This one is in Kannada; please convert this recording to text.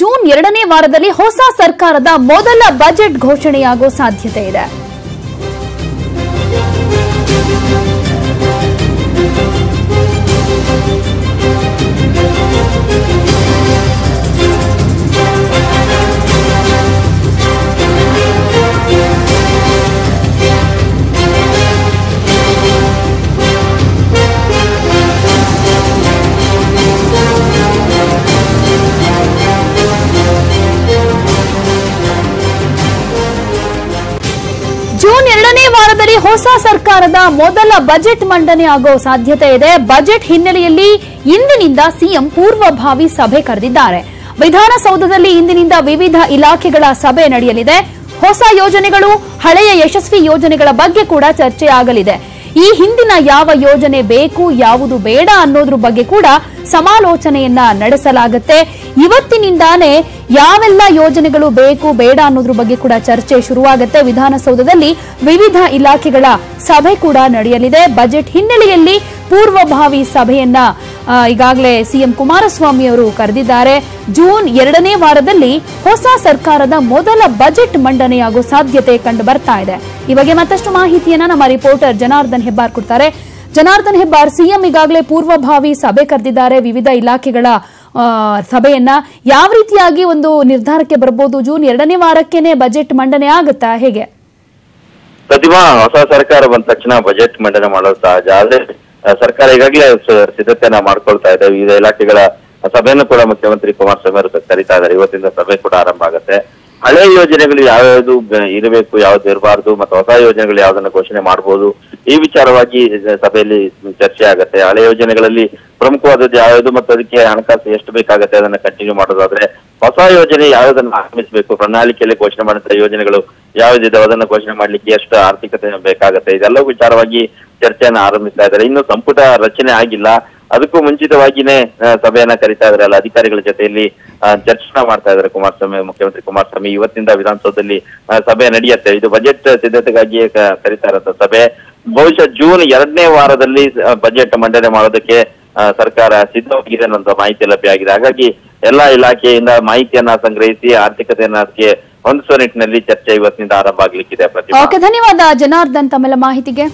ಜೂನ್ 2ನೇ ವಾರದಲ್ಲಿ ಹೊಸ ಸರ್ಕಾರದ ಮೊದಲ ಬಜೆಟ್ ಘೋಷಣೆಯಾಗುವ ಸಾಧ್ಯತೆ ಇದೆ. ಜೂನ್ 2ನೇ ವಾರದಲ್ಲಿ ಹೊಸ ಸರ್ಕಾರದ ಮೊದಲ ಬಜೆಟ್ ಮಂಡನೆ ಆಗೋ ಸಾಧ್ಯತೆ ಇದೆ. ಬಜೆಟ್ ಹಿನ್ನೆಲೆಯಲ್ಲಿ ಇಂದಿನಿಂದ ಸಿಎಂ ಪೂರ್ವಭಾವಿ ಸಭೆ ಕರೆದಿದ್ದಾರೆ. ವಿಧಾನಸೌಧದಲ್ಲಿ ಇಂದಿನಿಂದ ವಿವಿಧ ಇಲಾಖೆಗಳ ಸಭೆ ನಡೆಯಲಿದೆ. ಹೊಸ ಯೋಜನೆಗಳು, ಹಳೆಯ ಯಶಸ್ವಿ ಯೋಜನೆಗಳ ಬಗ್ಗೆ ಕೂಡ ಚರ್ಚೆ ಆಗಲಿದೆ. ಈ ಹಿಂದಿನ ಯಾವ ಯೋಜನೆ ಬೇಕು, ಯಾವುದು ಬೇಡ ಅನ್ನೋದ್ರ ಬಗ್ಗೆ ಕೂಡ ಸಮಾಲೋಚನೆಯನ್ನ ನಡೆಸಲಾಗುತ್ತೆ. ಇವತ್ತಿನಿಂದಾನೇ ಯಾವೆಲ್ಲ ಯೋಜನೆಗಳು ಬೇಕು ಬೇಡ ಅನ್ನೋದ್ರ ಬಗ್ಗೆ ಕೂಡ ಚರ್ಚೆ ಶುರುವಾಗುತ್ತೆ. ವಿಧಾನಸೌಧದಲ್ಲಿ ವಿವಿಧ ಇಲಾಖೆಗಳ ಸಭೆ ಕೂಡ ನಡೆಯಲಿದೆ. ಬಜೆಟ್ ಹಿನ್ನೆಲೆಯಲ್ಲಿ ಪೂರ್ವಭಾವಿ ಸಭೆಯನ್ನ ಈಗಾಗಲೇ ಸಿಎಂ ಕುಮಾರಸ್ವಾಮಿ ಅವರು ಕರೆದಿದ್ದಾರೆ. ಜೂನ್ 2ನೇ ವಾರದಲ್ಲಿ ಹೊಸ ಸರ್ಕಾರದ ಮೊದಲ ಬಜೆಟ್ ಮಂಡನೆಯಾಗುವ ಸಾಧ್ಯತೆ ಕಂಡು ಬರ್ತಾ ಇದೆ. ಈ ಬಗ್ಗೆ ಮತ್ತಷ್ಟು ಮಾಹಿತಿಯನ್ನ ನಮ್ಮ ರಿಪೋರ್ಟರ್ ಜನಾರ್ದನ್ ಹೆಬ್ಬಾರ್ ಕೊಡ್ತಾರೆ. ಜನಾರ್ದನ್ ಹೆಬ್ಬಾರ್, ಸಿಎಂ ಈಗಾಗಲೇ ಪೂರ್ವಭಾವಿ ಸಭೆ ಕರೆದಿದ್ದಾರೆ. ವಿವಿಧ ಇಲಾಖೆಗಳ ಸಭೆಯನ್ನ ಯಾವ ರೀತಿಯಾಗಿ ಒಂದು ನಿರ್ಧಾರಕ್ಕೆ ಬರಬಹುದು? ಜೂನ್ 2ನೇ ವಾರಕ್ಕೇನೆ ಬಜೆಟ್ ಮಂಡನೆ ಆಗುತ್ತಾ, ಹೇಗೆ? ಪ್ರತಿಮಾ, ಹೊಸ ಸರ್ಕಾರ ಬಂದ ತಕ್ಷಣ ಬಜೆಟ್ ಮಂಡನೆ ಮಾಡೋದು ಸಹಜ. ಆದ್ರೆ ಸರ್ಕಾರ ಈಗಾಗಲೇ ಸಿದ್ಧತೆಯನ್ನ ಮಾಡ್ಕೊಳ್ತಾ ಇದೆ. ವಿವಿಧ ಇಲಾಖೆಗಳ ಸಭೆಯನ್ನು ಕೂಡ ಮುಖ್ಯಮಂತ್ರಿ ಕುಮಾರಸ್ವಾಮಿ ಅವರು ಕರೀತಾ ಇದ್ದಾರೆ. ಇವತ್ತಿಂದ ಸಭೆ ಕೂಡ ಆರಂಭ ಆಗುತ್ತೆ. ಹಳೆ ಯೋಜನೆಗಳು ಯಾವ್ಯಾವ್ದು ಇರಬೇಕು, ಯಾವ್ದು ಇರಬಾರ್ದು, ಮತ್ತು ಹೊಸ ಯೋಜನೆಗಳು ಯಾವ್ದನ್ನ ಘೋಷಣೆ ಮಾಡಬಹುದು, ಈ ವಿಚಾರವಾಗಿ ಸಭೆಯಲ್ಲಿ ಚರ್ಚೆ ಆಗುತ್ತೆ. ಹಳೆ ಯೋಜನೆಗಳಲ್ಲಿ ಪ್ರಮುಖವಾದದ್ದು ಯಾವ್ದು ಮತ್ತು ಅದಕ್ಕೆ ಹಣಕಾಸು ಎಷ್ಟು ಬೇಕಾಗುತ್ತೆ ಅದನ್ನ ಕಂಟಿನ್ಯೂ ಮಾಡೋದಾದ್ರೆ, ಹೊಸ ಯೋಜನೆ ಯಾವ್ದನ್ನ ಆರಂಭಿಸಬೇಕು, ಪ್ರಣಾಳಿಕೆಯಲ್ಲಿ ಘೋಷಣೆ ಮಾಡಿದ ಯೋಜನೆಗಳು ಯಾವ್ದಿದಾವೆ ಅದನ್ನ ಘೋಷಣೆ ಮಾಡ್ಲಿಕ್ಕೆ ಎಷ್ಟು ಆರ್ಥಿಕತೆ ಬೇಕಾಗುತ್ತೆ, ಇದೆಲ್ಲ ವಿಚಾರವಾಗಿ ಚರ್ಚೆಯನ್ನ ಆರಂಭಿಸ್ತಾ ಇದ್ದಾರೆ. ಇನ್ನು ಸಂಪುಟ ರಚನೆ ಆಗಿಲ್ಲ, ಅದಕ್ಕೂ ಮುಂಚಿತವಾಗಿನೇ ಸಭೆಯನ್ನ ಕರೀತಾ ಇದ್ದಾರೆ. ಅಲ್ಲ, ಅಧಿಕಾರಿಗಳ ಜೊತೆಯಲ್ಲಿ ಚರ್ಚೆ ಮಾಡ್ತಾ ಇದ್ದಾರೆ ಮುಖ್ಯಮಂತ್ರಿ ಕುಮಾರಸ್ವಾಮಿ. ಇವತ್ತಿಂದ ವಿಧಾನಸೌಧದಲ್ಲಿ ಸಭೆ ನಡೆಯುತ್ತೆ. ಇದು ಬಜೆಟ್ ಸಿದ್ಧತೆಗಾಗಿಯೇ ಕರೀತಾ ಇರೋ ಸಭೆ. ಬಹುಶಃ ಜೂನ್ 2ನೇ ವಾರದಲ್ಲಿ ಬಜೆಟ್ ಮಂಡನೆ ಮಾಡೋದಕ್ಕೆ ಸರ್ಕಾರ ಸಿದ್ಧವಾಗಿದೆ ಅನ್ನೋ ಮಾಹಿತಿ ಲಭ್ಯ ಆಗಿದೆ. ಹಾಗಾಗಿ ಎಲ್ಲಾ ಇಲಾಖೆಯಿಂದ ಮಾಹಿತಿಯನ್ನ ಸಂಗ್ರಹಿಸಿ ಆರ್ಥಿಕತೆಯನ್ನ ಅದಕ್ಕೆ ಹೊಂದಿಸುವ ನಿಟ್ಟಿನಲ್ಲಿ ಚರ್ಚೆ ಇವತ್ತಿನಿಂದ ಆರಂಭ ಆಗ್ಲಿಕ್ಕಿದೆ. ಧನ್ಯವಾದ ಜನಾರ್ದನ್ ತಮ್ಮೆಲ್ಲ ಮಾಹಿತಿಗೆ.